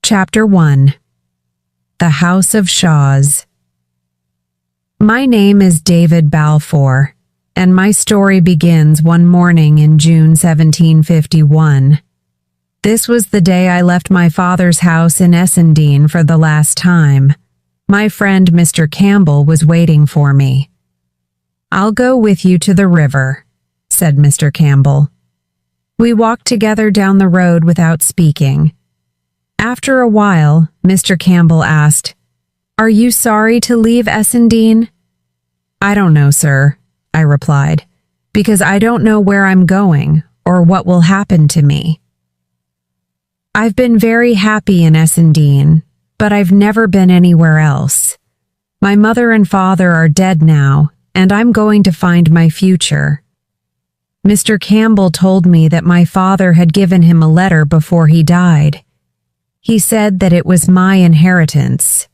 Chapter 1. The House of Shaws. My name is David Balfour, and my story begins one morning in June 1751. This was the day I left my father's house in Essendean for the last time. My friend Mr. Campbell was waiting for me. "I'll go with you to the river," said Mr. Campbell. We walked together down the road without speaking. After a while, Mr. Campbell asked, "Are you sorry to leave Essendean?" "I don't know, sir," I replied, "because I don't know where I'm going or what will happen to me. I've been very happy in Essendean, but I've never been anywhere else. My mother and father are dead now, and I'm going to find my future." Mr. Campbell told me that my father had given him a letter before he died. He said that it was my inheritance.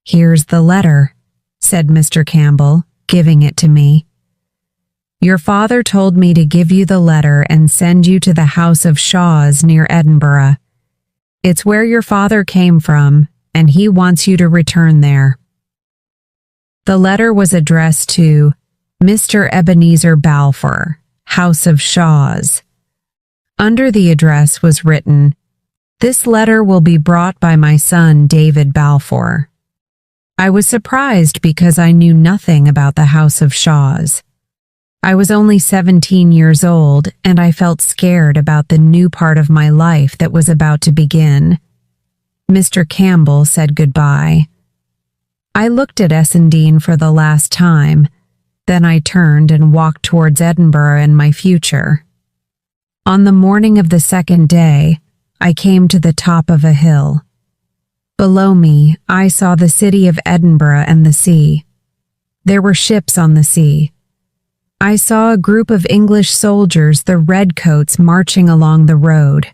"Here's the letter," said Mr. Campbell, giving it to me. "Your father told me to give you the letter and send you to the House of Shaws near Edinburgh. It's where your father came from, and he wants you to return there." The letter was addressed to Mr. Ebenezer Balfour, House of Shaws. Under the address was written, "This letter will be brought by my son David Balfour." I was surprised because I knew nothing about the House of Shaws. I was only 17 years old, and I felt scared about the new part of my life that was about to begin. Mr. Campbell said goodbye. I looked at Essendean for the last time, then I turned and walked towards Edinburgh and my future. On the morning of the second day, I came to the top of a hill. Below me, I saw the city of Edinburgh and the sea. There were ships on the sea. I saw a group of English soldiers, the redcoats, marching along the road.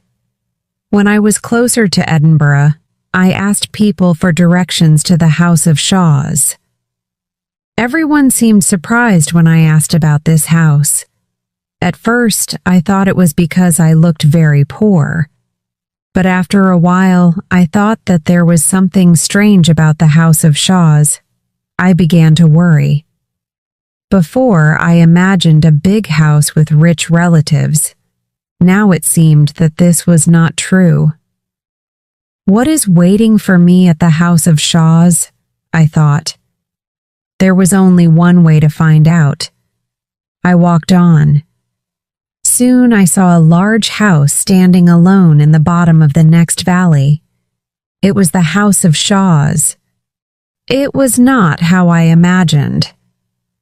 When I was closer to Edinburgh, I asked people for directions to the House of Shaws. Everyone seemed surprised when I asked about this house. At first, I thought it was because I looked very poor. But after a while, I thought that there was something strange about the House of Shaws. I began to worry. Before, I imagined a big house with rich relatives. Now it seemed that this was not true. What is waiting for me at the House of Shaws? I thought. There was only one way to find out. I walked on. Soon I saw a large house standing alone in the bottom of the next valley. It was the House of Shaws. It was not how I imagined.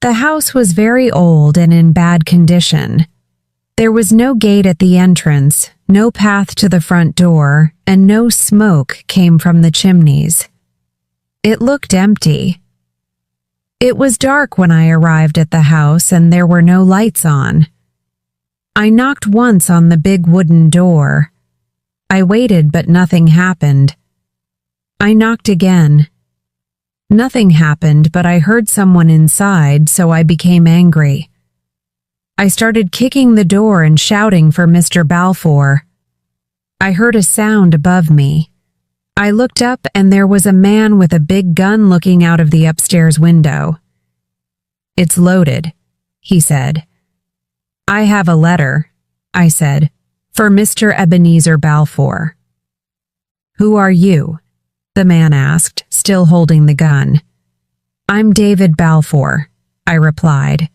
The house was very old and in bad condition. There was no gate at the entrance, no path to the front door, and no smoke came from the chimneys. It looked empty. It was dark when I arrived at the house, and there were no lights on. I knocked once on the big wooden door. I waited, but nothing happened. I knocked again. Nothing happened, but I heard someone inside, so I became angry. I started kicking the door and shouting for Mr. Balfour. I heard a sound above me. I looked up, and there was a man with a big gun looking out of the upstairs window. "It's loaded," he said. "I have a letter," I said, "for Mr. Ebenezer Balfour." "Who are you?" the man asked, still holding the gun. "I'm David Balfour," I replied.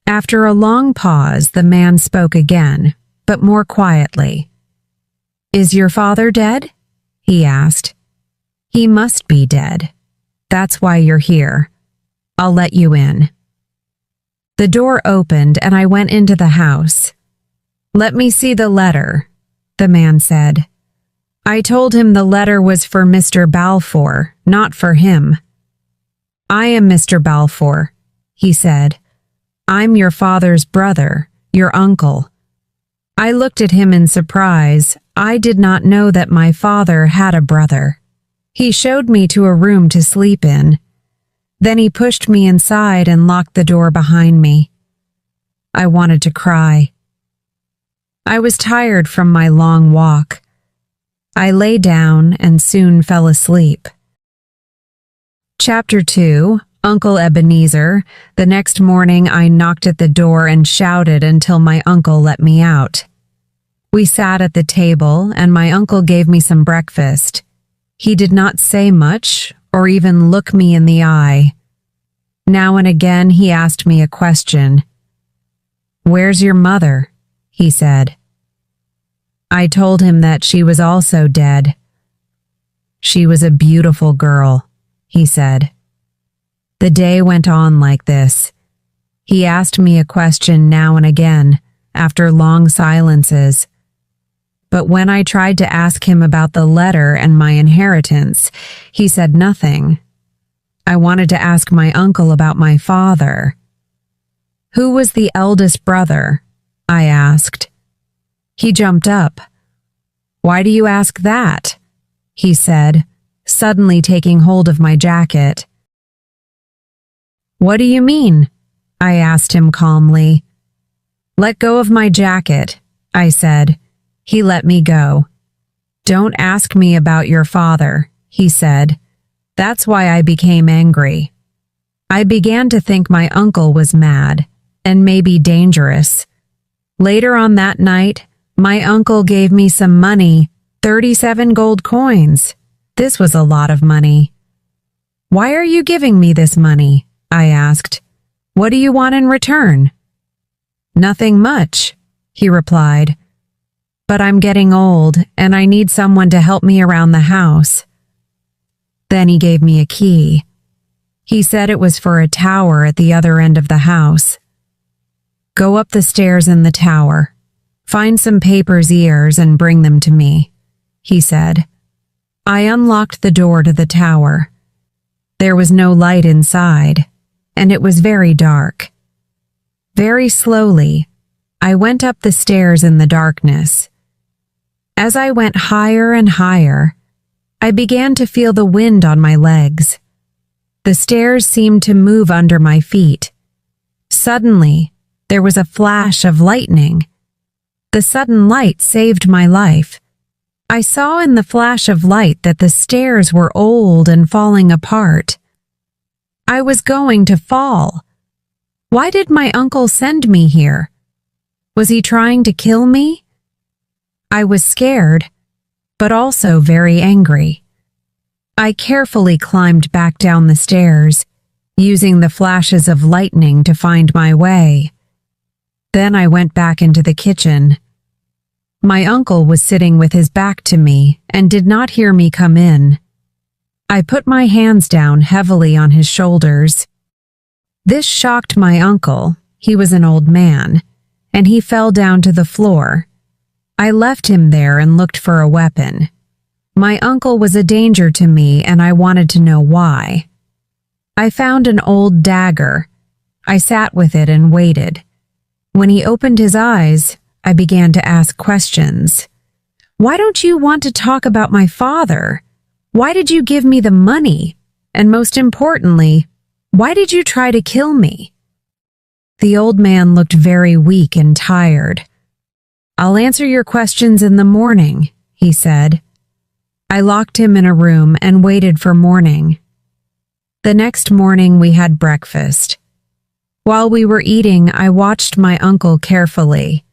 After a long pause, the man spoke again, but more quietly. "Is your father dead?" he asked. "He must be dead. That's why you're here. I'll let you in." The door opened and I went into the house. "Let me see the letter," the man said. I told him the letter was for Mr. Balfour, not for him. "I am Mr. Balfour," he said. "I'm your father's brother, your uncle." I looked at him in surprise. I did not know that my father had a brother. He showed me to a room to sleep in. Then he pushed me inside and locked the door behind me. I wanted to cry. I was tired from my long walk. I lay down and soon fell asleep. Chapter 2, Uncle Ebenezer. The next morning I knocked at the door and shouted until my uncle let me out. We sat at the table and my uncle gave me some breakfast. He did not say much or even look me in the eye. Now and again he asked me a question. "Where's your mother?" he said. I told him that she was also dead. "She was a beautiful girl," he said. The day went on like this. He asked me a question now and again, after long silences. But when I tried to ask him about the letter and my inheritance, he said nothing. I wanted to ask my uncle about my father. "Who was the eldest brother?" I asked. He jumped up. "Why do you ask that?" he said, suddenly taking hold of my jacket. "What do you mean?" I asked him calmly. "Let go of my jacket," I said. He let me go. "Don't ask me about your father," he said. That's why I became angry. I began to think my uncle was mad and maybe dangerous. Later on that night, my uncle gave me some money, 37 gold coins. This was a lot of money. "Why are you giving me this money?" I asked. "What do you want in return?" "Nothing much," he replied. "But I'm getting old and I need someone to help me around the house." Then he gave me a key. He said it was for a tower at the other end of the house. "Go up the stairs in the tower. Find some paper's ears and bring them to me," he said. I unlocked the door to the tower. There was no light inside, and it was very dark. Very slowly, I went up the stairs in the darkness. As I went higher and higher, I began to feel the wind on my legs. The stairs seemed to move under my feet. Suddenly, there was a flash of lightning. The sudden light saved my life. I saw in the flash of light that the stairs were old and falling apart. I was going to fall. Why did my uncle send me here? Was he trying to kill me? I was scared, but also very angry. I carefully climbed back down the stairs, using the flashes of lightning to find my way. Then I went back into the kitchen. My uncle was sitting with his back to me and did not hear me come in. I put my hands down heavily on his shoulders. This shocked my uncle. He was an old man, and he fell down to the floor. I left him there and looked for a weapon. My uncle was a danger to me, and I wanted to know why. I found an old dagger. I sat with it and waited. When he opened his eyes, I began to ask questions. "Why don't you want to talk about my father? Why did you give me the money? And most importantly, why did you try to kill me?" The old man looked very weak and tired. "I'll answer your questions in the morning," he said. I locked him in a room and waited for morning. The next morning we had breakfast. While we were eating, I watched my uncle carefully.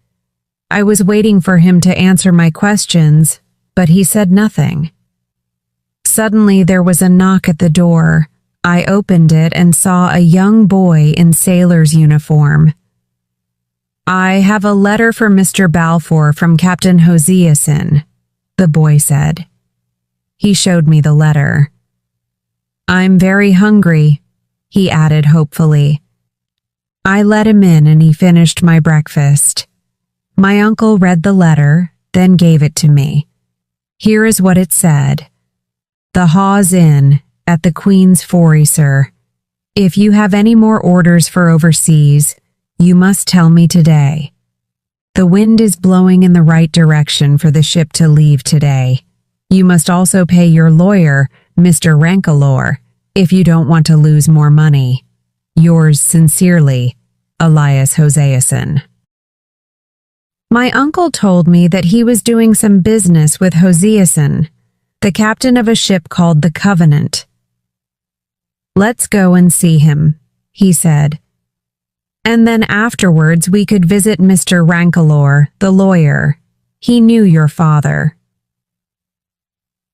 I was waiting for him to answer my questions, but he said nothing. Suddenly there was a knock at the door. I opened it and saw a young boy in sailor's uniform. "I have a letter for Mr. Balfour from Captain Hoseason," the boy said. He showed me the letter. "I'm very hungry," he added hopefully. I let him in and he finished my breakfast. My uncle read the letter, then gave it to me. Here is what it said. "The Hawes Inn at the Queen's Ferry, sir. If you have any more orders for overseas, you must tell me today. The wind is blowing in the right direction for the ship to leave today. You must also pay your lawyer, Mr. Rankalore, if you don't want to lose more money. Yours sincerely, Elias Hoseason." My uncle told me that he was doing some business with Essendean, the captain of a ship called the Covenant. "Let's go and see him," he said. "And then afterwards we could visit Mr. Rankalore, the lawyer. He knew your father."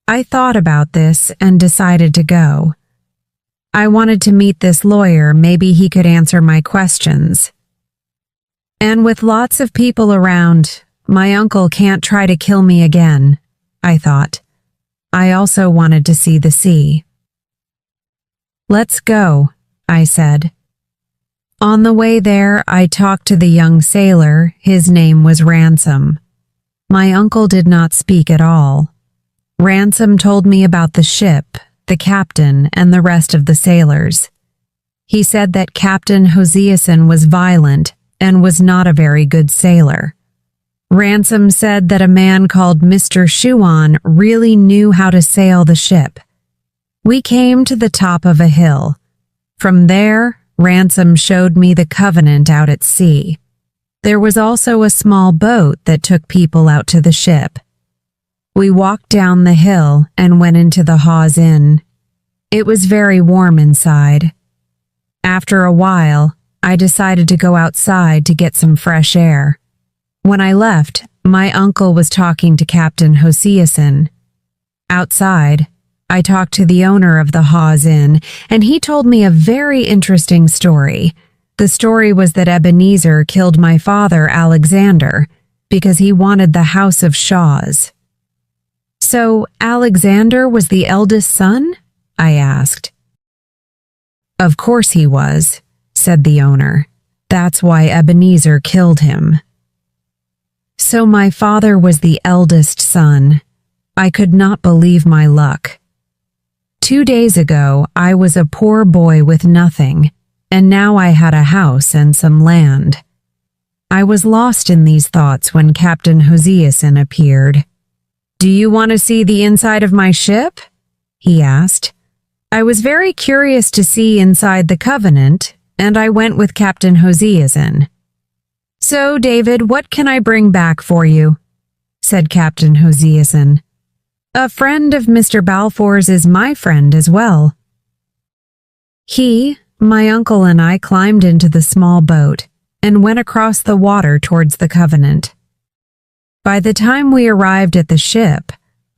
I thought about this and decided to go. I wanted to meet this lawyer. Maybe he could answer my questions. And with lots of people around, my uncle can't try to kill me again, I thought. I also wanted to see the sea. "Let's go," I said. On the way there, I talked to the young sailor. His name was Ransom. My uncle did not speak at all. Ransom told me about the ship, the captain, and the rest of the sailors. He said that Captain Essendean was violent and was not a very good sailor. Ransom said that a man called Mr. Shuan really knew how to sail the ship. We came to the top of a hill. From there, Ransom showed me the Covenant out at sea. There was also a small boat that took people out to the ship. We walked down the hill and went into the Hawes Inn. It was very warm inside. After a while, I decided to go outside to get some fresh air. When I left, my uncle was talking to Captain Essendean. Outside, I talked to the owner of the Hawes Inn, and he told me a very interesting story. The story was that Ebenezer killed my father, Alexander, because he wanted the House of Shaws. "So Alexander was the eldest son?" I asked. "Of course he was," said the owner. "That's why Ebenezer killed him." So my father was the eldest son. I could not believe my luck. 2 days ago, I was a poor boy with nothing, and now I had a house and some land. I was lost in these thoughts when Captain Essendean appeared. "Do you want to see the inside of my ship?" he asked. I was very curious to see inside the Covenant, and I went with Captain Essendean. "So, David, what can I bring back for you?" said Captain Essendean. "A friend of Mr. Balfour's is my friend as well." He, my uncle, and I climbed into the small boat and went across the water towards the Covenant. By the time we arrived at the ship,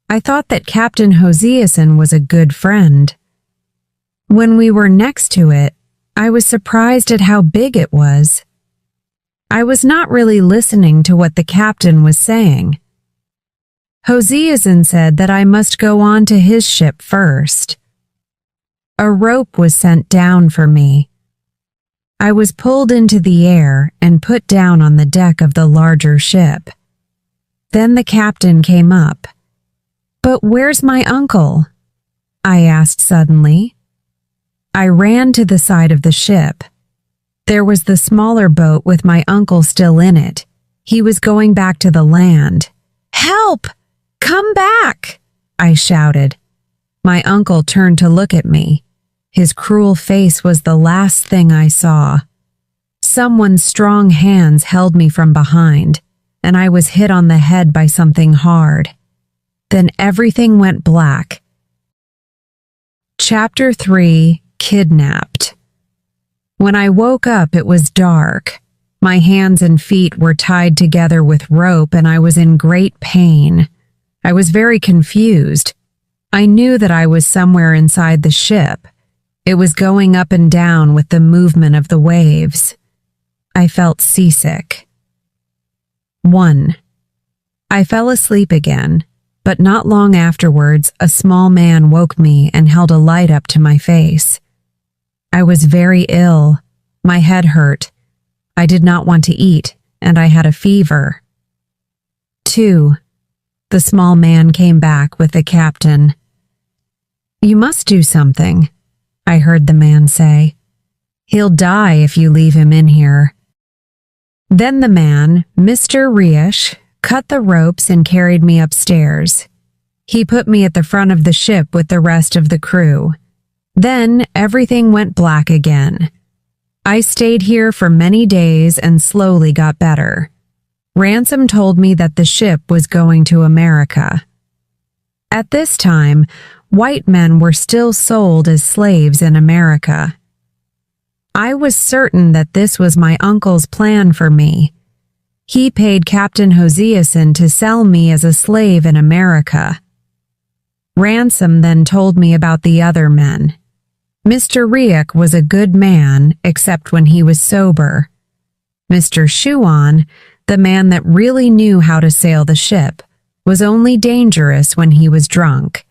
I thought that Captain Essendean was a good friend. When we were next to it, I was surprised at how big it was. I was not really listening to what the captain was saying. Essendean said that I must go on to his ship first. A rope was sent down for me. I was pulled into the air and put down on the deck of the larger ship. Then the captain came up. "But where's my uncle?" I asked suddenly. I ran to the side of the ship. There was the smaller boat with my uncle still in it. He was going back to the land. "Help! Come back!" I shouted. My uncle turned to look at me. His cruel face was the last thing I saw. Someone's strong hands held me from behind, and I was hit on the head by something hard. Then everything went black. Chapter 3: Kidnapped. When I woke up, it was dark. My hands and feet were tied together with rope, and I was in great pain. I was very confused. I knew that I was somewhere inside the ship. It was going up and down with the movement of the waves. I felt seasick. 1. I fell asleep again, but not long afterwards, a small man woke me and held a light up to my face. I was very ill. My head hurt. I did not want to eat, and I had a fever. 2. The small man came back with the captain. "You must do something," I heard the man say. "He'll die if you leave him in here." Then the man, Mr. Riesch, cut the ropes and carried me upstairs. He put me at the front of the ship with the rest of the crew. Then everything went black again. I stayed here for many days and slowly got better. Ransom told me that the ship was going to America. At this time, white men were still sold as slaves in America. I was certain that this was my uncle's plan for me. He paid Captain Hosieson to sell me as a slave in America. Ransom then told me about the other men. Mr. Riek was a good man, except when he was sober. Mr. Shuan, the man that really knew how to sail the ship, was only dangerous when he was drunk.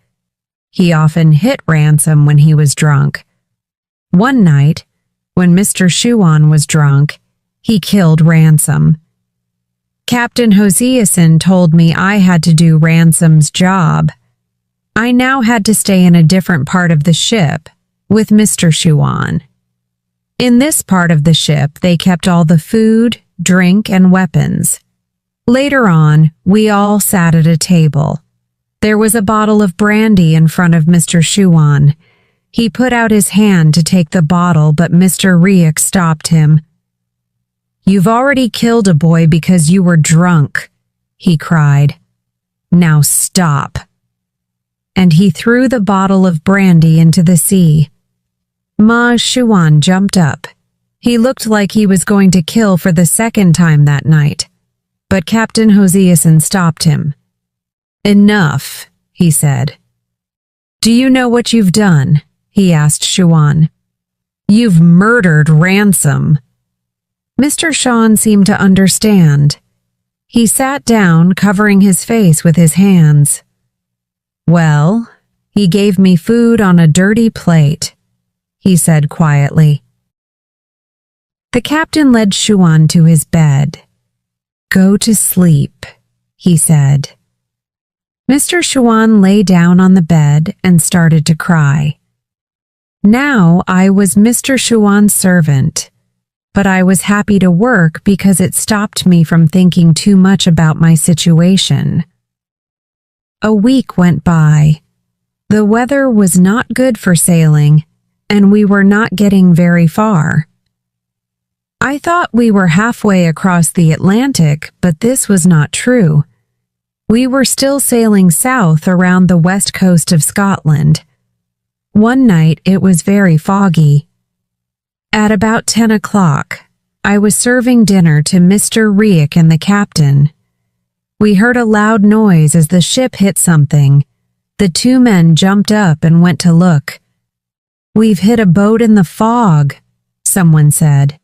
He often hit Ransom when he was drunk. One night, when Mr. Shuan was drunk, he killed Ransom. Captain Hosieson told me I had to do Ransom's job. I now had to stay in a different part of the ship with Mr. Shuan. In this part of the ship, they kept all the food, drink, and weapons. Later on, we all sat at a table. There was a bottle of brandy in front of Mr. Shuan. He put out his hand to take the bottle, but Mr. Riek stopped him. "You've already killed a boy because you were drunk," he cried. "Now stop." And he threw the bottle of brandy into the sea. Ma Shuan jumped up. He looked like he was going to kill for the second time that night, but Captain Hosieson stopped him. "Enough," he said. "Do you know what you've done?" he asked Shuan. "You've murdered Ransom." Mr. Shuan seemed to understand. He sat down, covering his face with his hands. "Well, he gave me food on a dirty plate," he said quietly. The captain led Shuan to his bed. "Go to sleep," he said. Mr. Shuan lay down on the bed and started to cry. Now I was Mr. Shuan's servant, but I was happy to work because it stopped me from thinking too much about my situation. A week went by. The weather was not good for sailing, and we were not getting very far. I thought we were halfway across the Atlantic, but this was not true. We were still sailing south around the west coast of Scotland. One night it was very foggy. At about 10 o'clock, I was serving dinner to Mr. Riek and the captain. We heard a loud noise as the ship hit something. The two men jumped up and went to look. "We've hit a boat in the fog," someone said.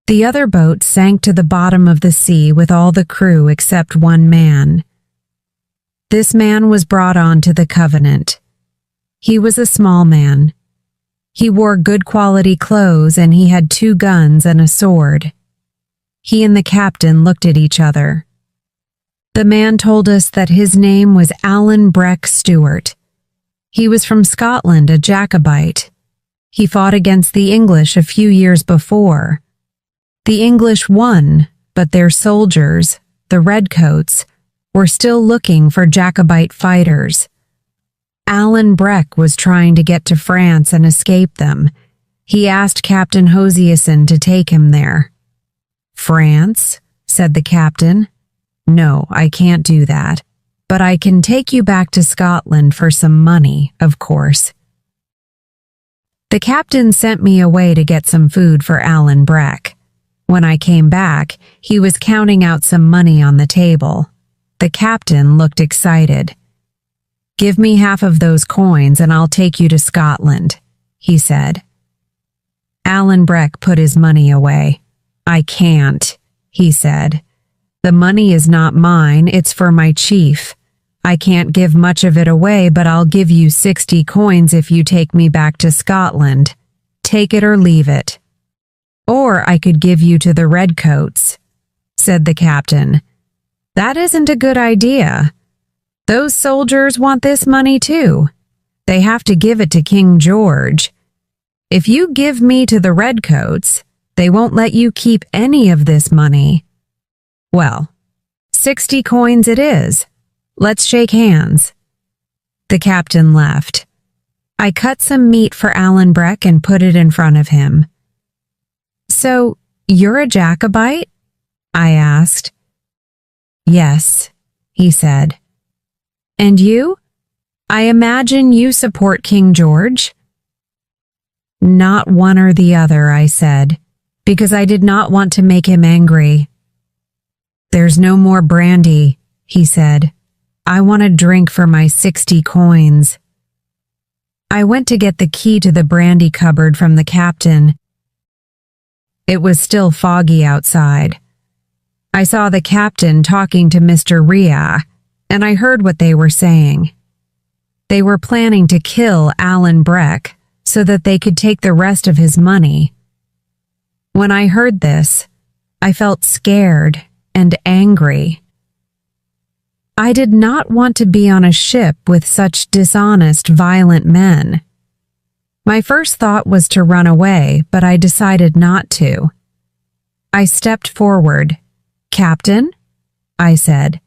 The other boat sank to the bottom of the sea with all the crew except one man. This man was brought on to the Covenant. He was a small man. He wore good quality clothes and he had 2 guns and a sword. He and the captain looked at each other. The man told us that his name was Alan Breck Stewart. He was from Scotland, a Jacobite. He fought against the English a few years before. The English won, but their soldiers, the Redcoats, were still looking for Jacobite fighters. Alan Breck was trying to get to France and escape them. He asked Captain Hosieson to take him there. "France?" said the captain. "No, I can't do that, but I can take you back to Scotland for some money, of course." The captain sent me away to get some food for Alan Breck. When I came back, he was counting out some money on the table. The captain looked excited. "Give me half of those coins and I'll take you to Scotland," he said. Alan Breck put his money away. "I can't," he said. "The money is not mine, it's for my chief. I can't give much of it away, but I'll give you 60 coins if you take me back to Scotland. Take it or leave it." "Or I could give you to the Redcoats," said the captain. "That isn't a good idea. Those soldiers want this money too. They have to give it to King George. If you give me to the Redcoats, they won't let you keep any of this money." "Well, 60 coins it is. Let's shake hands." The captain left. I cut some meat for Alan Breck and put it in front of him. "So, you're a Jacobite?" I asked. Yes, he said. And you? I imagine you support King George? Not one or the other, I said, because I did not want to make him angry. There's no more brandy, he said. I want a drink for my 60 coins. I went to get the key to the brandy cupboard from the captain. It was still foggy outside. I saw the captain talking to Mr. Ria, and I heard what they were saying. They were planning to kill Alan Breck so that they could take the rest of his money. When I heard this, I felt scared and angry. I did not want to be on a ship with such dishonest, violent men. My first thought was to run away, but I decided not to. I stepped forward. "Captain?" I said.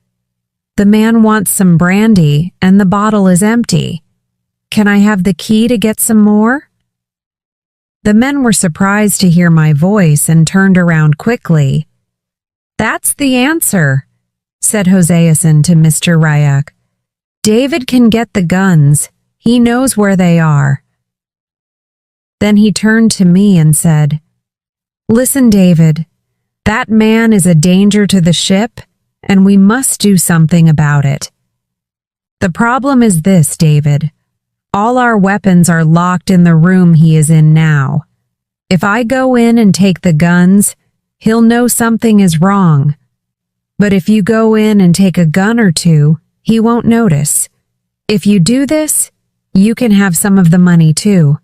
"The man wants some brandy and the bottle is empty. Can I have the key to get some more?" The men were surprised to hear my voice and turned around quickly. "That's the answer," said Hoseason to Mr. Ryak. "David can get the guns. He knows where they are." Then he turned to me and said, "Listen, David, that man is a danger to the ship, and we must do something about it. The problem is this, David. All our weapons are locked in the room he is in now. If I go in and take the guns, he'll know something is wrong. But if you go in and take a gun or two, he won't notice. If you do this, you can have some of the money too.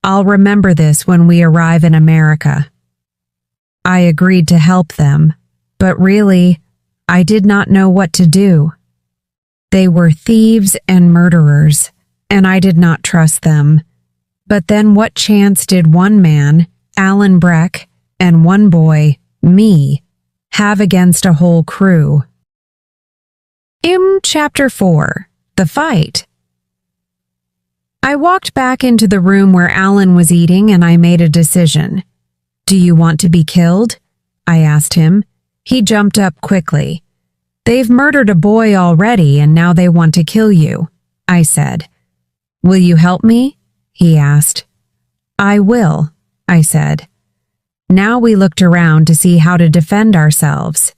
I'll remember this when we arrive in America." I agreed to help them, but really, I did not know what to do. They were thieves and murderers, and I did not trust them. But then what chance did one man, Alan Breck, and one boy, me, have against a whole crew? Chapter 4. The Fight. I walked back into the room where Alan was eating and I made a decision. "Do you want to be killed?" I asked him. He jumped up quickly. "They've murdered a boy already and now they want to kill you," I said. "Will you help me?" he asked. "I will," I said. Now we looked around to see how to defend ourselves.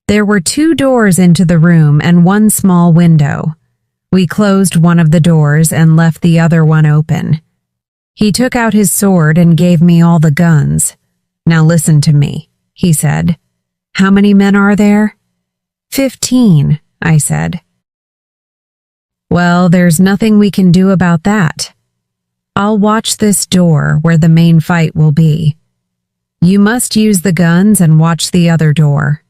There were 2 doors into the room and 1 small window. We closed one of the doors and left the other one open. He took out his sword and gave me all the guns. "Now listen to me," he said. "How many men are there?" 15, I said. "Well, there's nothing we can do about that. I'll watch this door where the main fight will be. You must use the guns and watch the other door."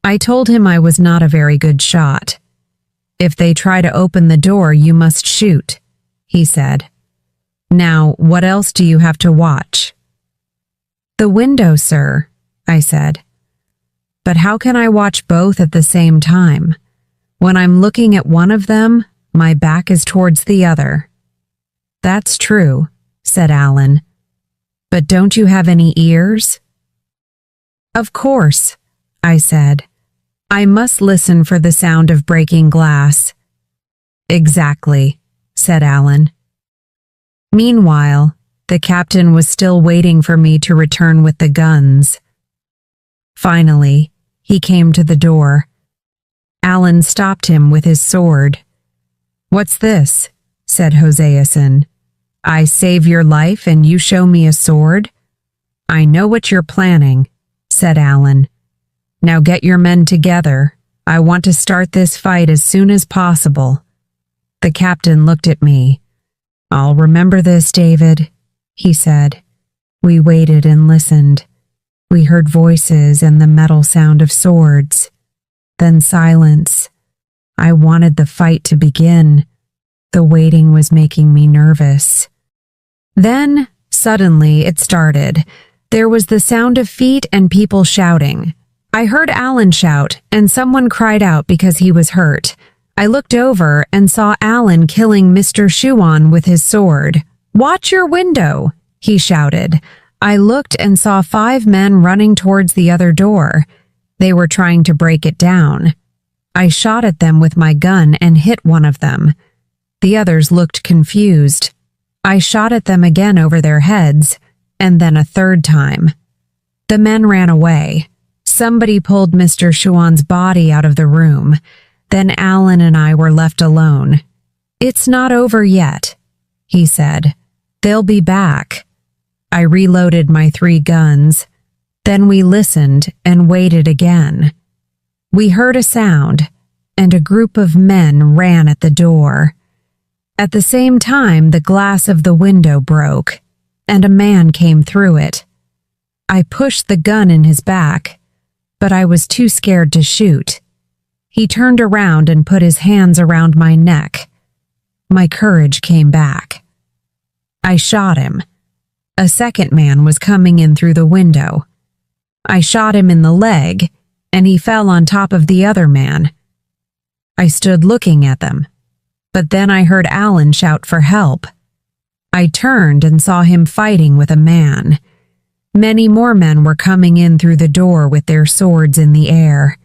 I told him I was not a very good shot. "If they try to open the door, you must shoot," he said. "Now, what else do you have to watch?" "The window, sir," I said. "But how can I watch both at the same time? When I'm looking at one of them, my back is towards the other." "That's true," said Alan. "But don't you have any ears?" "Of course," I said. "I must listen for the sound of breaking glass." "Exactly," said Alan. Meanwhile, the captain was still waiting for me to return with the guns. Finally, he came to the door. Alan stopped him with his sword. "What's this?" said Hoseason. "I save your life and you show me a sword?" "I know what you're planning," said Alan. "Now get your men together. I want to start this fight as soon as possible." The captain looked at me. "I'll remember this, David," he said. We waited and listened. We heard voices and the metal sound of swords. Then silence. I wanted the fight to begin. The waiting was making me nervous. Then, suddenly, it started. There was the sound of feet and people shouting. I heard Alan shout, and someone cried out because he was hurt. I looked over and saw Alan killing Mr. Shuan with his sword. "Watch your window!" he shouted. I looked and saw 5 men running towards the other door. They were trying to break it down. I shot at them with my gun and hit one of them. The others looked confused. I shot at them again over their heads, and then a third time. The men ran away. Somebody pulled Mr. Shuan's body out of the room. Then Alan and I were left alone. "It's not over yet," he said. "They'll be back." I reloaded my 3 guns. Then we listened and waited again. We heard a sound, and a group of men ran at the door. At the same time, the glass of the window broke, and a man came through it. I pushed the gun in his back, but I was too scared to shoot. He turned around and put his hands around my neck. My courage came back. I shot him. A second man was coming in through the window. I shot him in the leg, and he fell on top of the other man. I stood looking at them, but then I heard Alan shout for help. I turned and saw him fighting with a man. Many more men were coming in through the door with their swords in the air.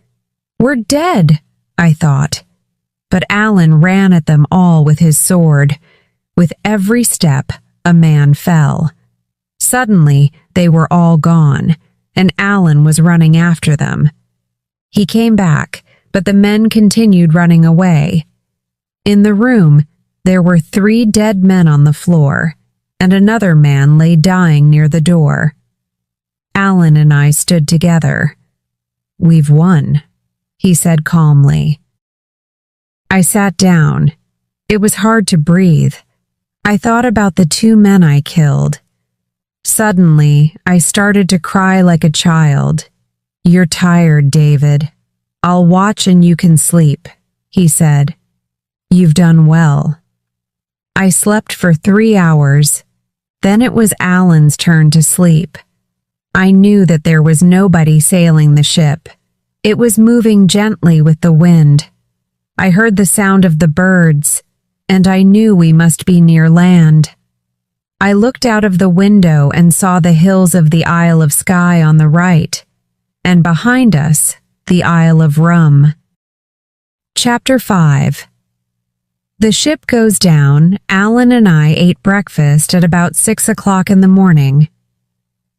"We're dead," I thought. But Alan ran at them all with his sword. With every step, a man fell. Suddenly, they were all gone, and Alan was running after them. He came back, but the men continued running away. In the room, there were 3 dead men on the floor, and another man lay dying near the door. Alan and I stood together. "We've won," he said calmly. I sat down. It was hard to breathe. I thought about the 2 men I killed. Suddenly, I started to cry like a child. "You're tired, David. I'll watch and you can sleep," he said. "You've done well." I slept for 3 hours. Then it was Alan's turn to sleep. I knew that there was nobody sailing the ship. It was moving gently with the wind. I heard the sound of the birds, and I knew we must be near land. I looked out of the window and saw the hills of the Isle of Skye on the right, and behind us, the Isle of Rum. Chapter 5. The ship goes down. Alan and I ate breakfast at about 6 o'clock in the morning.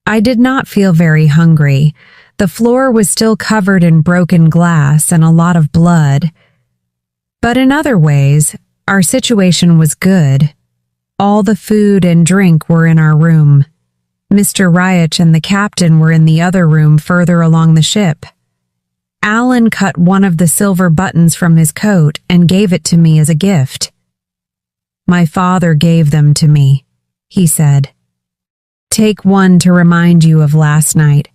I did not feel very hungry. The floor was still covered in broken glass and a lot of blood. But in other ways, our situation was good. All the food and drink were in our room. Mr. Riach and the captain were in the other room further along the ship. Alan cut one of the silver buttons from his coat and gave it to me as a gift. "My father gave them to me," he said. "Take one to remind you of last night.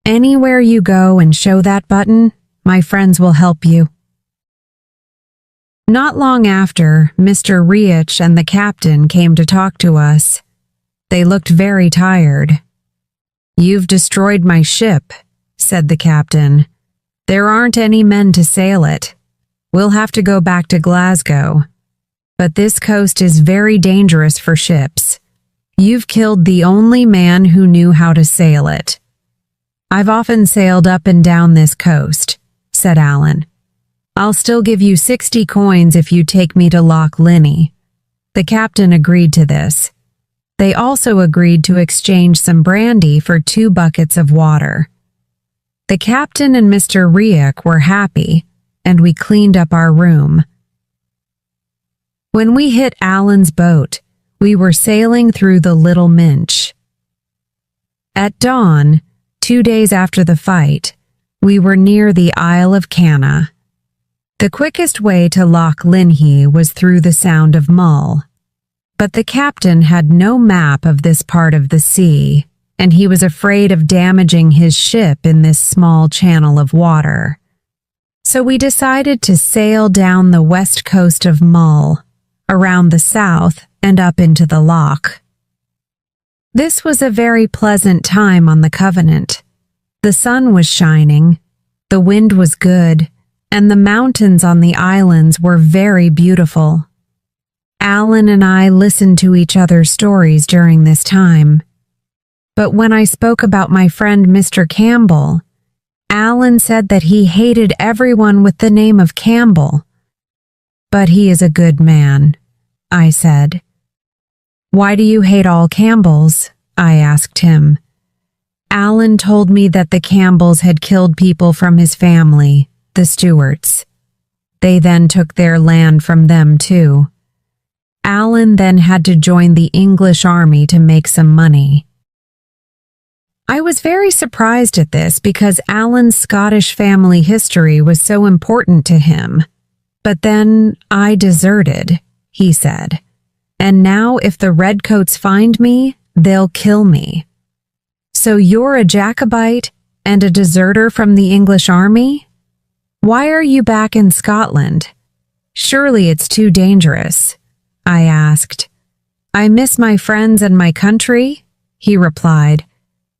Anywhere you go and show that button, my friends will help you." Not long after, Mr. Riach and the captain came to talk to us. They looked very tired. "You've destroyed my ship," said the captain. "There aren't any men to sail it. We'll have to go back to Glasgow. But this coast is very dangerous for ships. You've killed the only man who knew how to sail it." "I've often sailed up and down this coast," said Alan. "I'll still give you 60 coins if you take me to Loch Linney." The captain agreed to this. They also agreed to exchange some brandy for 2 buckets of water. The captain and Mr. Riach were happy, and we cleaned up our room. When we hit Alan's boat, we were sailing through the Little Minch. At dawn, 2 days after the fight, we were near the Isle of Canna. The quickest way to Loch Linney was through the Sound of Mull, but the captain had no map of this part of the sea, and he was afraid of damaging his ship in this small channel of water. So we decided to sail down the west coast of Mull, around the south and up into the loch. This was a very pleasant time on the Covenant. The sun was shining, the wind was good, and the mountains on the islands were very beautiful. Alan and I listened to each other's stories during this time. But when I spoke about my friend Mr. Campbell, Alan said that he hated everyone with the name of Campbell. But he is a good man, I said. Why do you hate all Campbells? I asked him. Alan told me that the Campbells had killed people from his family, the Stuarts. They then took their land from them too. Alan then had to join the English army to make some money. I was very surprised at this because Alan's Scottish family history was so important to him. But then I deserted, he said. And now if the Redcoats find me, they'll kill me. So you're a Jacobite and a deserter from the English army? Why are you back in Scotland? Surely it's too dangerous, I asked. I miss my friends and my country, he replied.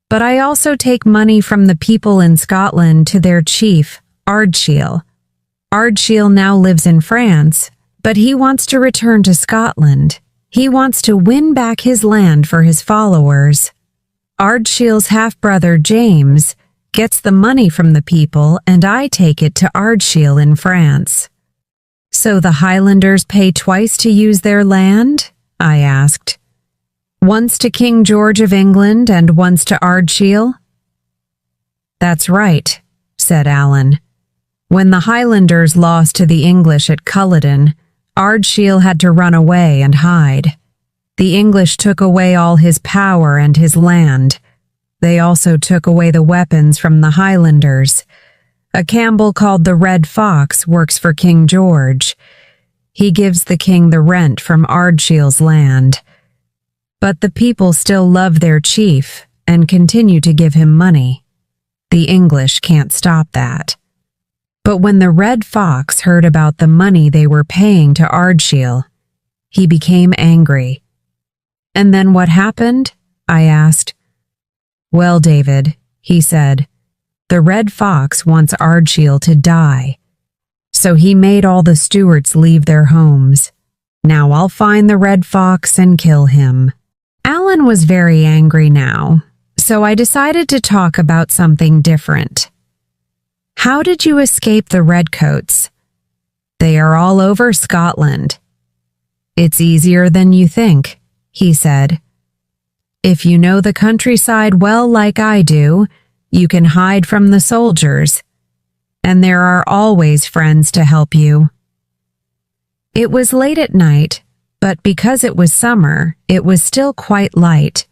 But I also take money from the people in Scotland to their chief, Ardshiel. Ardshiel now lives in France, but he wants to return to Scotland. He wants to win back his land for his followers. Ardshiel's half-brother James gets the money from the people and I take it to Ardshiel in France. So the Highlanders pay twice to use their land? I asked. Once to King George of England and once to Ardshiel? That's right, said Alan. When the Highlanders lost to the English at Culloden, Ardshiel had to run away and hide. The English took away all his power and his land. They also took away the weapons from the Highlanders. A Campbell called the Red Fox works for King George. He gives the king the rent from Ardshiel's land. But the people still love their chief and continue to give him money. The English can't stop that. But when the Red Fox heard about the money they were paying to Ardshiel, he became angry. And then what happened? I asked. Well, David, he said, the Red Fox wants Ardshiel to die. So he made all the Stuarts leave their homes. Now I'll find the Red Fox and kill him. Alan was very angry now, so I decided to talk about something different. How did you escape the Redcoats? They are all over Scotland. It's easier than you think, he said. If you know the countryside well like I do, you can hide from the soldiers, and there are always friends to help you. It was late at night, but because it was summer, it was still quite light.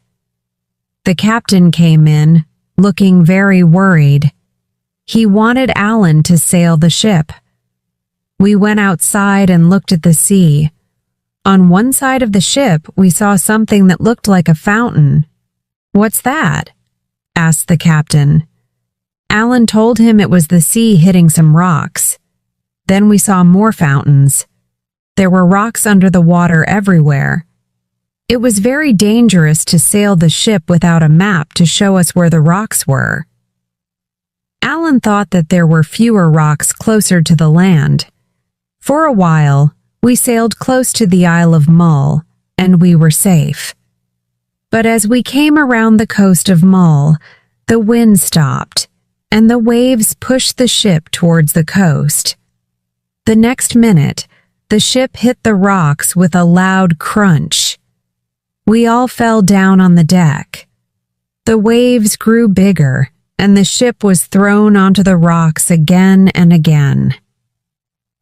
The captain came in, looking very worried. He wanted Alan to sail the ship. We went outside and looked at the sea. On one side of the ship, we saw something that looked like a fountain. What's that? Asked the captain. Alan told him it was the sea hitting some rocks. Then we saw more fountains. There were rocks under the water everywhere. It was very dangerous to sail the ship without a map to show us where the rocks were. Alan thought that there were fewer rocks closer to the land. For a while, we sailed close to the Isle of Mull, and we were safe. But as we came around the coast of Mull, the wind stopped, and the waves pushed the ship towards the coast. The next minute, the ship hit the rocks with a loud crunch. We all fell down on the deck. The waves grew bigger, and the ship was thrown onto the rocks again and again.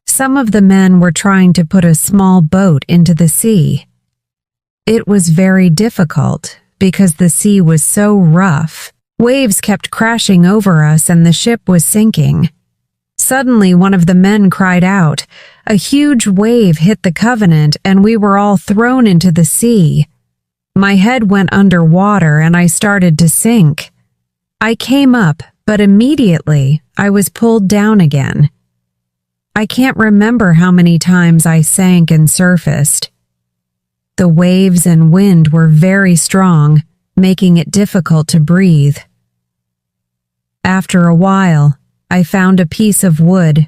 Some of the men were trying to put a small boat into the sea. It was very difficult because the sea was so rough. Waves kept crashing over us and the ship was sinking. Suddenly, one of the men cried out. A huge wave hit the Covenant and we were all thrown into the sea. My head went under water and I started to sink. I came up, but immediately I was pulled down again. I can't remember how many times I sank and surfaced. The waves and wind were very strong, making it difficult to breathe. After a while, I found a piece of wood.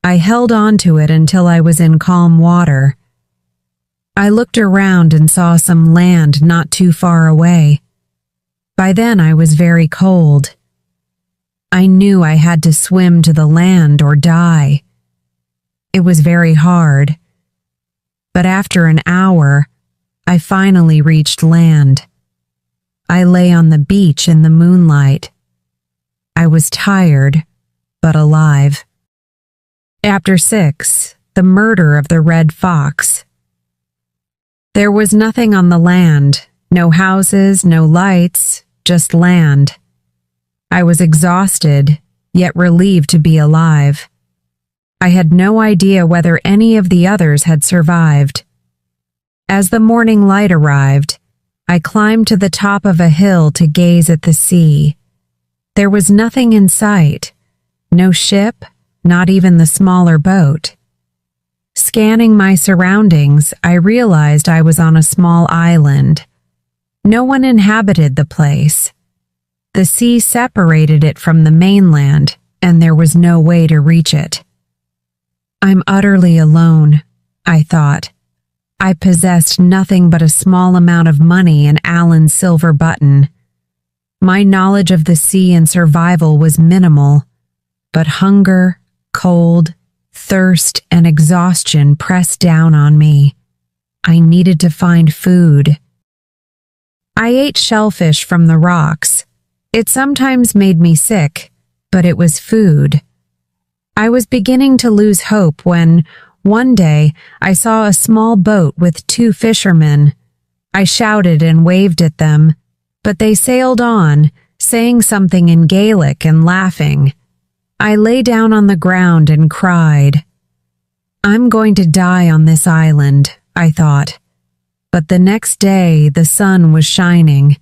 I held on to it until I was in calm water. I looked around and saw some land not too far away. By then I was very cold. I knew I had to swim to the land or die. It was very hard. But after an hour, I finally reached land. I lay on the beach in the moonlight. I was tired, but alive. Chapter 6. The Murder of the Red Fox. There was nothing on the land, no houses, no lights, just land. I was exhausted, yet relieved to be alive. I had no idea whether any of the others had survived. As the morning light arrived, I climbed to the top of a hill to gaze at the sea. There was nothing in sight, no ship, not even the smaller boat. Scanning my surroundings, I realized I was on a small island. No one inhabited the place. The sea separated it from the mainland, and there was no way to reach it. I'm utterly alone, I thought. I possessed nothing but a small amount of money and Alan's silver button. My knowledge of the sea and survival was minimal, but hunger, cold, thirst, and exhaustion pressed down on me. I needed to find food. I ate shellfish from the rocks. It sometimes made me sick, but it was food. I was beginning to lose hope when, one day, I saw a small boat with 2 fishermen. I shouted and waved at them, but they sailed on, saying something in Gaelic and laughing. I lay down on the ground and cried. I'm going to die on this island, I thought. But the next day the sun was shining.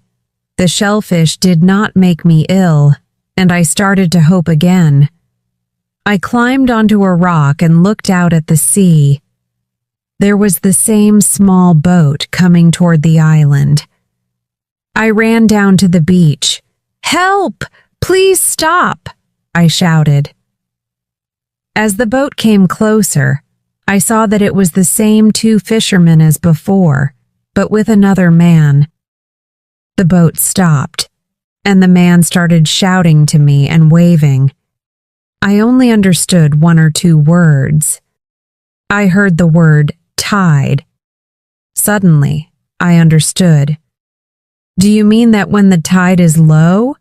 The shellfish did not make me ill, and I started to hope again. I climbed onto a rock and looked out at the sea. There was the same small boat coming toward the island. I ran down to the beach. "Help! Please stop!" I shouted. As the boat came closer, I saw that it was the same 2 fishermen as before, but with another man. The boat stopped, and the man started shouting to me and waving. I only understood 1 or 2 words. I heard the word tide. Suddenly, I understood. "Do you mean that when the tide is low?"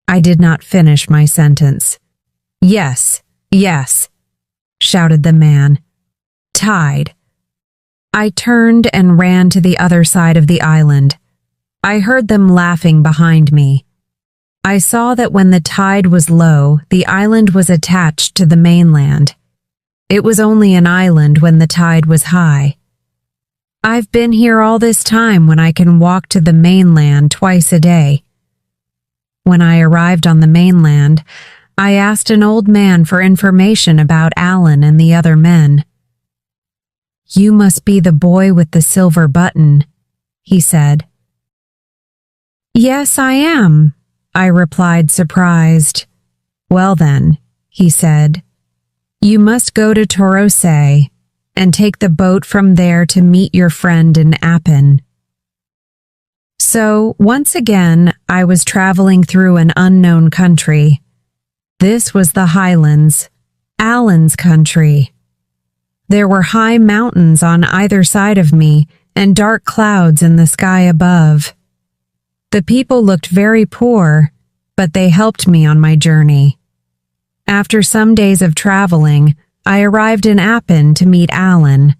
I did not finish my sentence. "Yes, yes," shouted the man. "Tide." I turned and ran to the other side of the island. I heard them laughing behind me. I saw that when the tide was low, the island was attached to the mainland. It was only an island when the tide was high. I've been here all this time when I can walk to the mainland twice a day. When I arrived on the mainland, I asked an old man for information about Alan and the other men. "You must be the boy with the silver button," he said. "Yes, I am," I replied, surprised. "Well then," he said, "you must go to Torosay and take the boat from there to meet your friend in Appin." So, once again, I was traveling through an unknown country. This was the Highlands, Alan's country. There were high mountains on either side of me and dark clouds in the sky above. The people looked very poor, but they helped me on my journey. After some days of traveling, I arrived in Appin to meet Alan.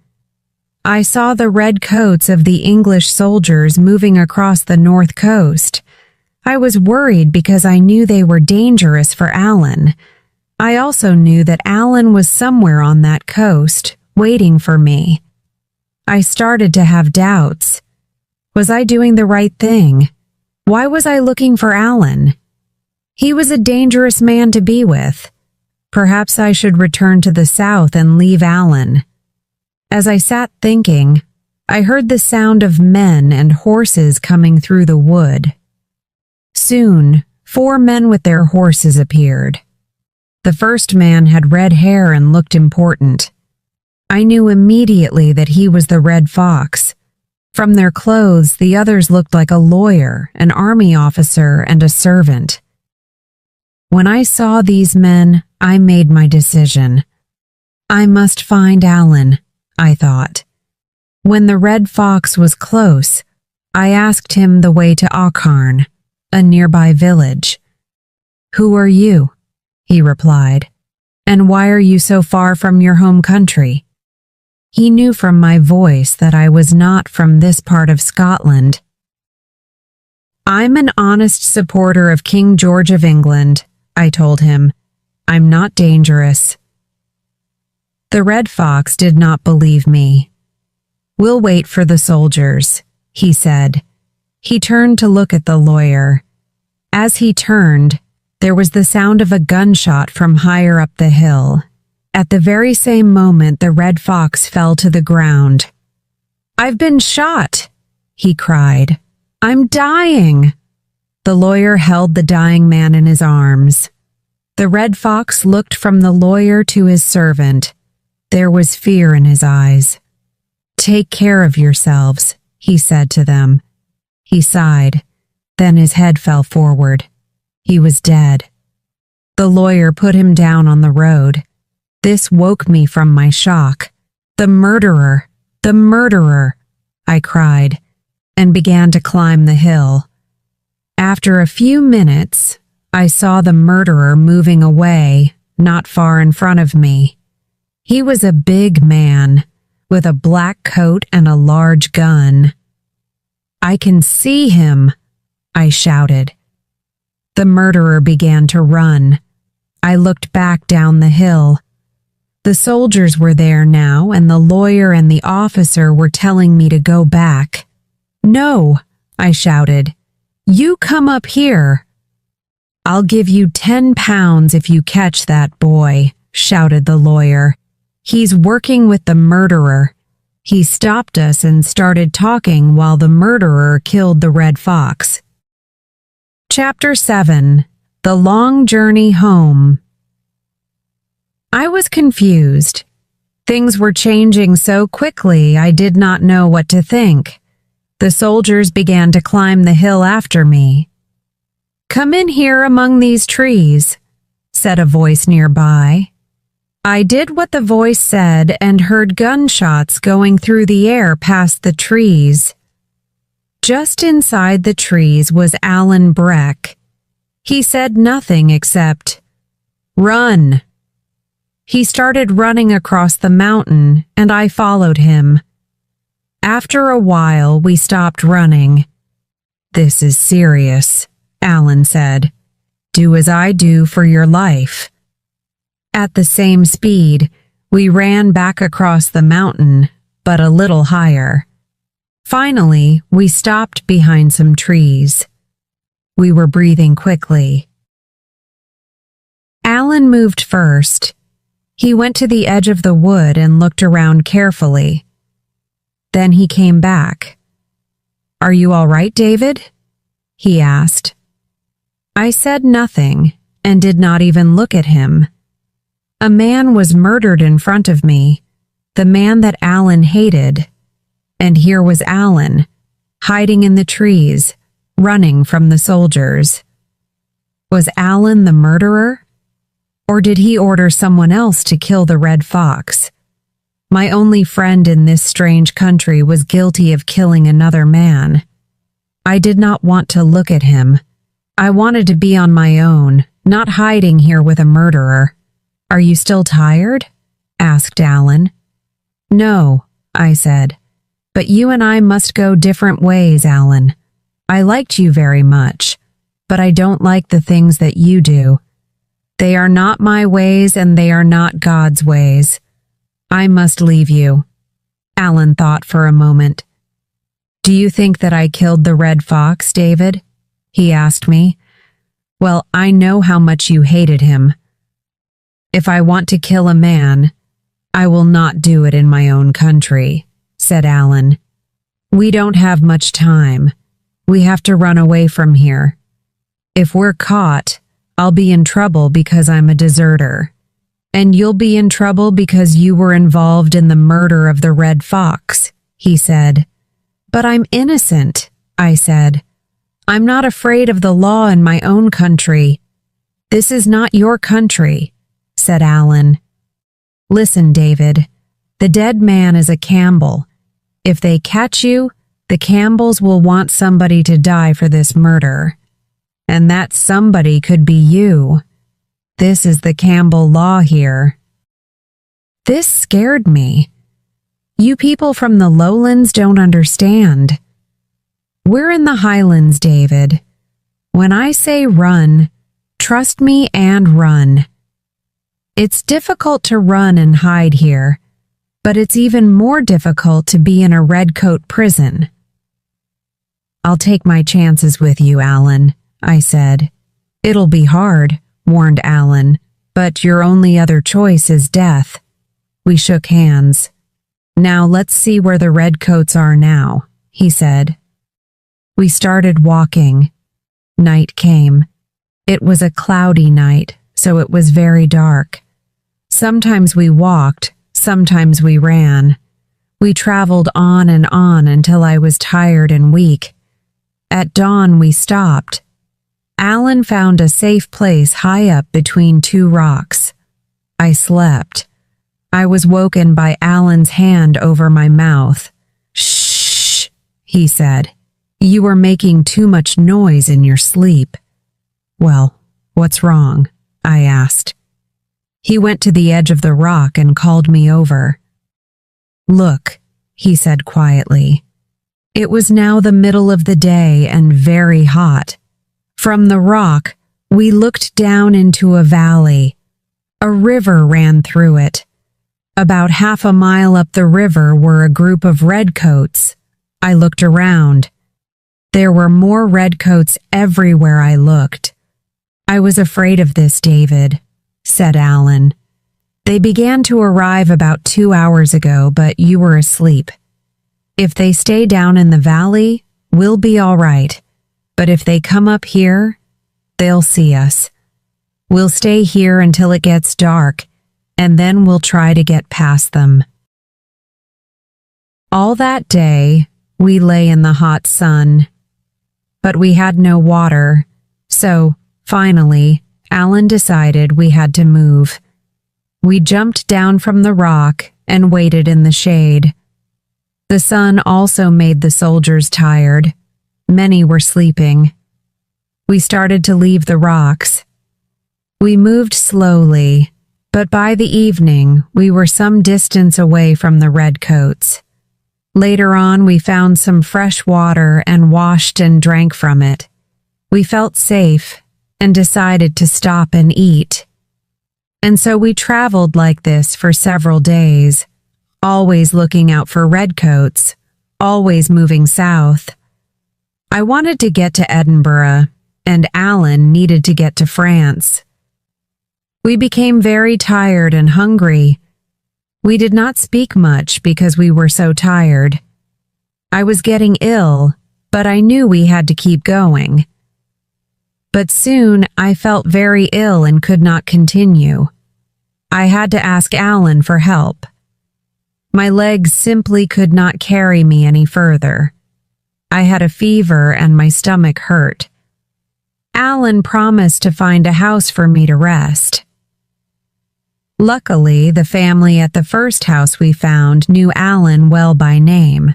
I saw the red coats of the English soldiers moving across the north coast. I was worried because I knew they were dangerous for Alan. I also knew that Alan was somewhere on that coast, waiting for me. I started to have doubts. Was I doing the right thing? Why was I looking for Alan? He was a dangerous man to be with. Perhaps I should return to the south and leave Alan. As I sat thinking, I heard the sound of men and horses coming through the wood. Soon, 4 men with their horses appeared. The first man had red hair and looked important. I knew immediately that he was the Red Fox. From their clothes, the others looked like a lawyer, an army officer, and a servant. When I saw these men, I made my decision. I must find Alan, I thought. When the Red Fox was close, I asked him the way to Aucharn, a nearby village. "Who are you?" he replied. "And why are you so far from your home country?" He knew from my voice that I was not from this part of Scotland. "I'm an honest supporter of King George of England," I told him. "I'm not dangerous." The Red Fox did not believe me. "We'll wait for the soldiers," he said. He turned to look at the lawyer. As he turned, there was the sound of a gunshot from higher up the hill. At the very same moment, the Red Fox fell to the ground. "I've been shot!" he cried. "I'm dying!" The lawyer held the dying man in his arms. The Red Fox looked from the lawyer to his servant. There was fear in his eyes. "Take care of yourselves," he said to them. He sighed. Then his head fell forward. He was dead. The lawyer put him down on the road. This woke me from my shock. "The murderer! The murderer!" I cried, and began to climb the hill. After a few minutes, I saw the murderer moving away, not far in front of me. He was a big man, with a black coat and a large gun. "I can see him!" I shouted. The murderer began to run. I looked back down the hill. The soldiers were there now, and the lawyer and the officer were telling me to go back. "No," I shouted. "You come up here." "I'll give you 10 pounds if you catch that boy," shouted the lawyer. "He's working with the murderer. He stopped us and started talking while the murderer killed the Red Fox." Chapter 7. The Long Journey Home. I was confused. Things were changing so quickly I did not know what to think. The soldiers began to climb the hill after me. "Come in here among these trees," said a voice nearby. I did what the voice said and heard gunshots going through the air past the trees. Just inside the trees was Alan Breck. He said nothing except, "Run!" He started running across the mountain, and I followed him. After a while, we stopped running. "This is serious," Alan said. "Do as I do for your life." At the same speed, we ran back across the mountain, but a little higher. Finally, we stopped behind some trees. We were breathing quickly. Alan moved first. He went to the edge of the wood and looked around carefully. Then he came back. "Are you all right, David?" he asked. I said nothing and did not even look at him. A man was murdered in front of me, the man that Alan hated. And here was Alan, hiding in the trees, running from the soldiers. Was Alan the murderer? Or did he order someone else to kill the Red Fox? My only friend in this strange country was guilty of killing another man. I did not want to look at him. I wanted to be on my own, not hiding here with a murderer. "Are you still tired?" asked Alan. "No," I said, "but you and I must go different ways, Alan. I liked you very much, but I don't like the things that you do. They are not my ways and they are not God's ways. I must leave you." Alan thought for a moment. "Do you think that I killed the Red Fox, David?" he asked me. "Well, I know how much you hated him. If I want to kill a man, I will not do it in my own country," said Alan. "We don't have much time. We have to run away from here. If we're caught, I'll be in trouble because I'm a deserter. And you'll be in trouble because you were involved in the murder of the Red Fox," he said. "But I'm innocent," I said. "I'm not afraid of the law in my own country." "This is not your country," said Alan. "Listen, David, the dead man is a Campbell. If they catch you, the Campbells will want somebody to die for this murder. And that somebody could be you. This is the Campbell law here." This scared me. You people from the lowlands don't understand. We're in the highlands, David. When I say run, trust me and run. It's difficult to run and hide here, but it's even more difficult to be in a redcoat prison. "I'll take my chances with you, Alan," I said. "It'll be hard," warned Alan, "but your only other choice is death." We shook hands. "Now let's see where the redcoats are now," he said. We started walking. Night came. It was a cloudy night, so it was very dark. Sometimes we walked, sometimes we ran. We traveled on and on until I was tired and weak. At dawn we stopped. Alan found a safe place high up between two rocks. I slept. I was woken by Alan's hand over my mouth. "Shh," he said. "You are making too much noise in your sleep." "Well, what's wrong?" I asked. He went to the edge of the rock and called me over. "Look," he said quietly. It was now the middle of the day and very hot. From the rock, we looked down into a valley. A river ran through it. About half a mile up the river were a group of redcoats. I looked around. There were more redcoats everywhere I looked. "I was afraid of this, David," said Alan. "They began to arrive about 2 hours ago, but you were asleep. If they stay down in the valley, we'll be all right. But if they come up here, they'll see us. We'll stay here until it gets dark, and then we'll try to get past them." All that day, we lay in the hot sun. But we had no water, so, finally, Alan decided we had to move. We jumped down from the rock and waited in the shade. The sun also made the soldiers tired. Many were sleeping. We started to leave the rocks. We moved slowly, but by the evening we were some distance away from the redcoats. Later on we found some fresh water and washed and drank from it. We felt safe and decided to stop and eat. And so we traveled like this for several days, always looking out for redcoats, always moving south. I wanted to get to Edinburgh, and Alan needed to get to France. We became very tired and hungry. We did not speak much because we were so tired. I was getting ill, but I knew we had to keep going. But soon I felt very ill and could not continue. I had to ask Alan for help. My legs simply could not carry me any further. I had a fever and my stomach hurt. Alan promised to find a house for me to rest. Luckily, the family at the first house we found knew Alan well by name.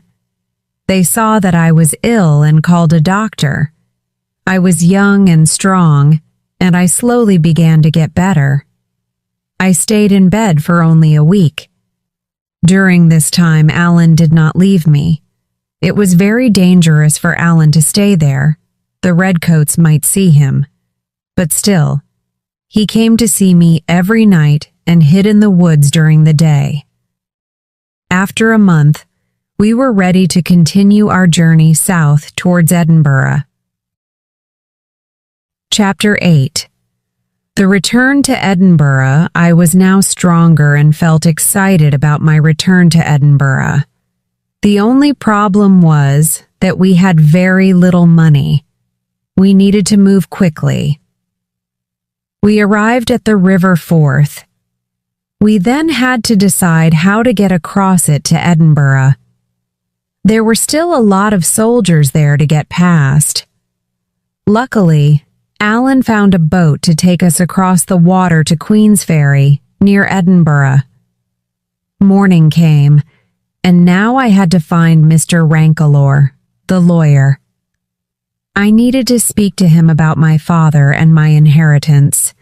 They saw that I was ill and called a doctor. I was young and strong, and I slowly began to get better. I stayed in bed for only a week. During this time, Alan did not leave me. It was very dangerous for Alan to stay there. The redcoats might see him. But still, he came to see me every night and hid in the woods during the day. After a month, we were ready to continue our journey south towards Edinburgh. Chapter 8. The return to Edinburgh. I was now stronger and felt excited about my return to Edinburgh. The only problem was that we had very little money. We needed to move quickly. We arrived at the River Forth. We then had to decide how to get across it to Edinburgh. There were still a lot of soldiers there to get past. Luckily, Alan found a boat to take us across the water to Queensferry, near Edinburgh. Morning came, and now I had to find Mr. Rankelor, the lawyer. I needed to speak to him about my father and my inheritance.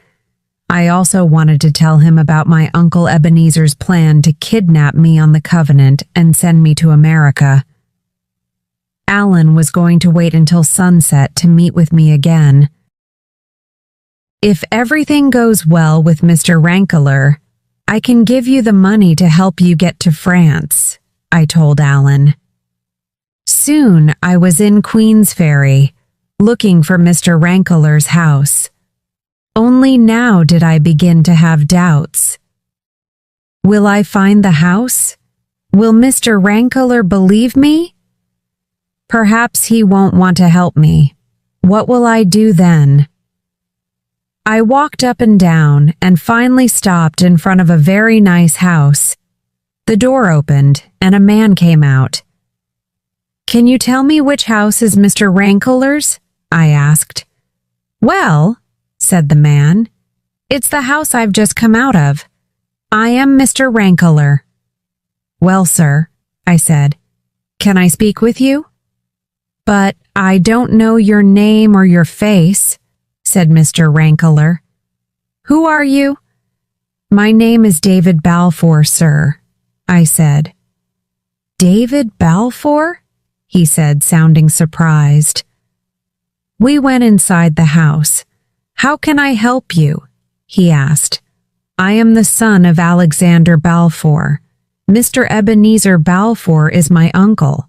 I also wanted to tell him about my Uncle Ebenezer's plan to kidnap me on the Covenant and send me to America. Alan was going to wait until sunset to meet with me again. If everything goes well with Mr. Rankelor, I can give you the money to help you get to France, I told Alan. Soon I was in Queensferry, looking for Mr. Rankelor's house. Only now did I begin to have doubts. Will I find the house? Will Mr. Rankelor believe me? Perhaps he won't want to help me. What will I do then? I walked up and down and finally stopped in front of a very nice house. The door opened and a man came out. "Can you tell me which house is Mr. Rankelor's?" I asked. "Well," said the man, "it's the house I've just come out of. I am Mr. Rankelor." "Well, sir," I said, "can I speak with you?" "But I don't know your name or your face," said Mr. Rankelor. "Who are you?" "My name is David Balfour, sir," I said. "David Balfour?" he said, sounding surprised. We went inside the house. "How can I help you?" he asked. "I am the son of Alexander Balfour. Mr. Ebenezer Balfour is my uncle.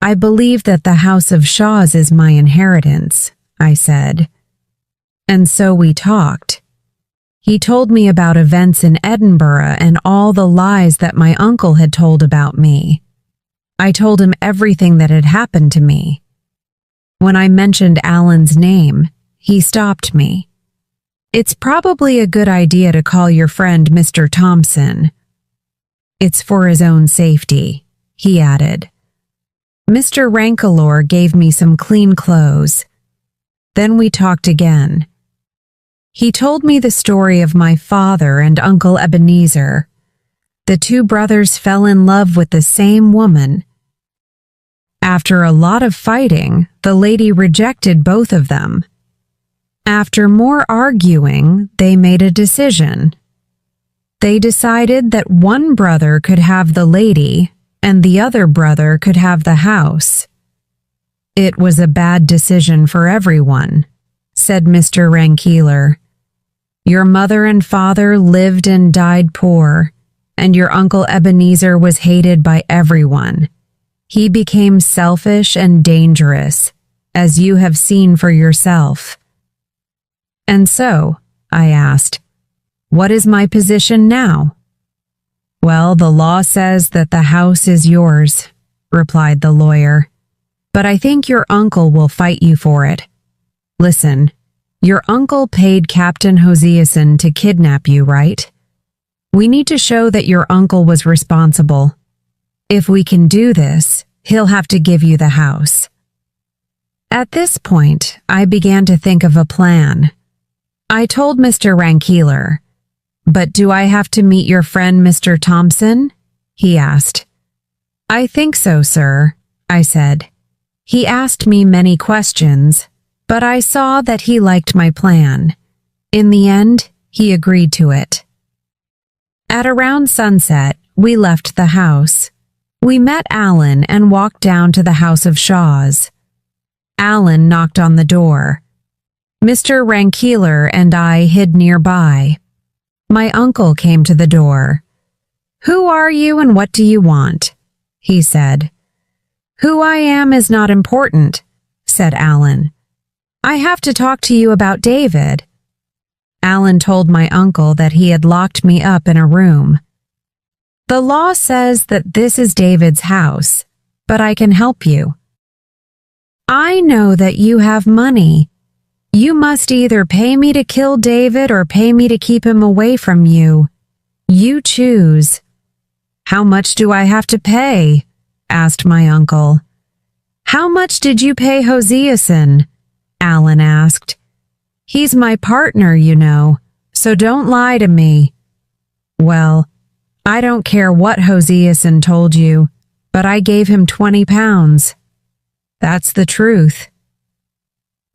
I believe that the House of Shaws is my inheritance," I said. And so we talked. He told me about events in Edinburgh and all the lies that my uncle had told about me. I told him everything that had happened to me. When I mentioned Alan's name, he stopped me. "It's probably a good idea to call your friend Mr. Thompson. It's for his own safety," he added. Mr. Rankelor gave me some clean clothes. Then we talked again. He told me the story of my father and Uncle Ebenezer. The two brothers fell in love with the same woman. After a lot of fighting, the lady rejected both of them. After more arguing, they made a decision. They decided that one brother could have the lady and the other brother could have the house. "It was a bad decision for everyone," said Mr. Rankelor. "Your mother and father lived and died poor, and your Uncle Ebenezer was hated by everyone. He became selfish and dangerous, as you have seen for yourself." "And so," I asked, "what is my position now?" "Well, the law says that the house is yours," replied the lawyer. "But I think your uncle will fight you for it. Listen, your uncle paid Captain Hosieson to kidnap you, right? We need to show that your uncle was responsible. If we can do this, he'll have to give you the house." At this point, I began to think of a plan. I told Mr. Rankelor, "But do I have to meet your friend Mr. Thompson?" he asked. "I think so, sir," I said. He asked me many questions, but I saw that he liked my plan. In the end, he agreed to it. At around sunset, we left the house. We met Alan and walked down to the House of Shaws. Alan knocked on the door. Mr. Rankelor and I hid nearby. My uncle came to the door. "Who are you and what do you want?" he said. "Who I am is not important," said Alan. "I have to talk to you about David." Alan told my uncle that he had locked me up in a room. "The law says that this is David's house, but I can help you. I know that you have money. You must either pay me to kill David or pay me to keep him away from you. You choose." "How much do I have to pay?" asked my uncle. "How much did you pay Hosieson?" Alan asked. He's my partner, you know, so don't lie to me. Well, I don't care what Hosea told you, but I gave him 20 pounds. That's the truth.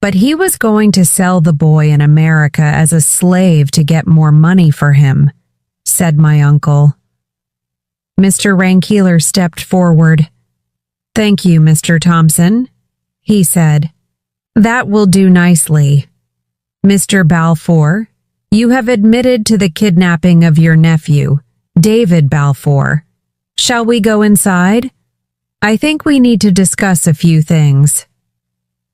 But he was going to sell the boy in America as a slave to get more money for him, said my uncle. Mr. Rankeeler stepped forward. Thank you, Mr. Thompson, he said. That will do nicely. Mr. Balfour, you have admitted to the kidnapping of your nephew, David Balfour. Shall we go inside? I think we need to discuss a few things.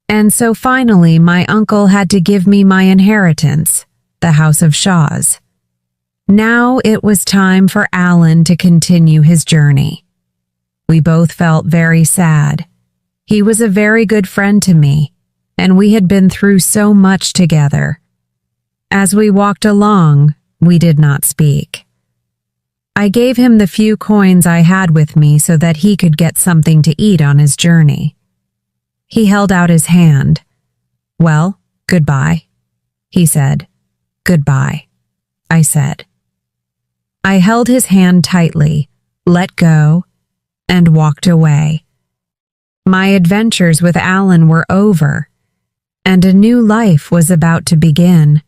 And so finally my uncle had to give me my inheritance, the House of Shaws. Now it was time for Alan to continue his journey. We both felt very sad. He was a very good friend to me, and we had been through so much together. As we walked along, we did not speak. I gave him the few coins I had with me so that he could get something to eat on his journey. He held out his hand. Well, goodbye, he said. Goodbye, I said. I held his hand tightly, let go, and walked away. My adventures with Alan were over, and a new life was about to begin.